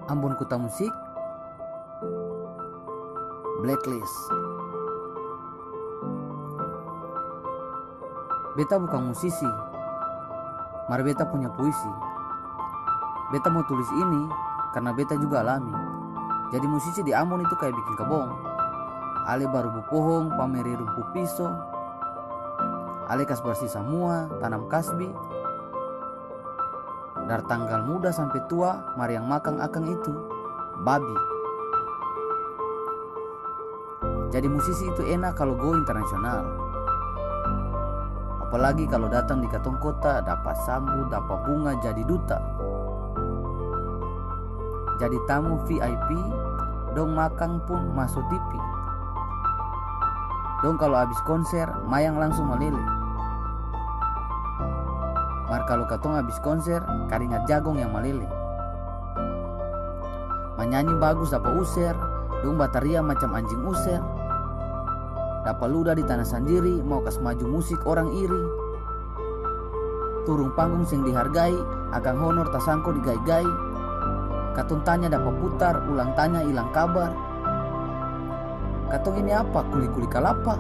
Ambon Kota Musik, Blacklist. Beta bukan musisi, mari beta punya puisi. Beta mau tulis ini karena beta juga alami. Jadi musisi di Ambon itu kayak bikin kebong. Ale baru bupohong, pameri rumpu piso. Ale kas bersih semua, tanam kasbi. Dari tanggal muda sampai tua, mari yang makan akan itu babi. Jadi musisi itu enak kalau go internasional. Apalagi kalau datang di katong kota, dapat sambut, dapat bunga, jadi duta. Jadi tamu VIP, dong makan pun masuk TV. Dong kalau habis konser, mayang langsung meleleh. Mar kalau katong habis konser, karingat jagong yang meleleh. Menyanyi bagus dapat user, dong bataria macam anjing user. Dapat ludah di tanah sendiri, mau kas maju musik orang iri. Turun panggung sing dihargai, akan honor tasangko digai-gai. Katong tanya dapat putar, ulang tanya hilang kabar. Katong ini apa? Kuli-kuli kalapa.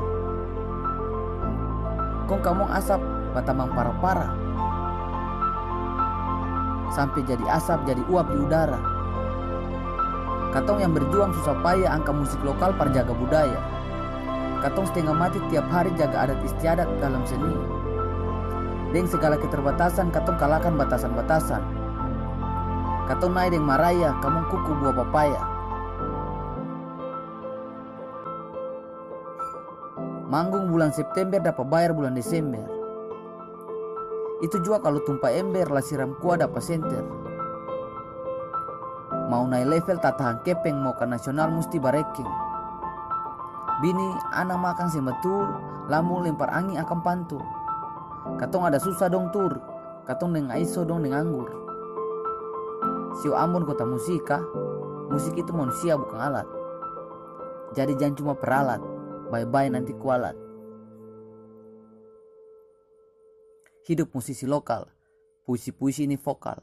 Kong kamong asap, batamang para-para. Sampai jadi asap, jadi uap di udara. Katong yang berjuang susah payah angka musik lokal perjaga budaya. Katong setengah mati tiap hari jaga adat istiadat dalam seni. Deng segala keterbatasan, katong kalahkan batasan-batasan. Katong naik deng maraya, kamu kuku buah papaya. Manggung bulan September dapat bayar bulan Desember. Itu juga kalau tumpah ember lah siram kuah dapat senter. Mau naik level tak tahan kepeng, mau ke nasional mesti bareking. Bini anak makan sih betul, lamu lempar angin akan pantul. Katong ada susah dong tur, katong deng aiso dong deng anggur. Sio Ambon Kota Musika, musik itu manusia bukan alat. Jadi jangan cuma peralat, bye-bye nanti kualat. Hidup musisi lokal, puisi-puisi ini vokal.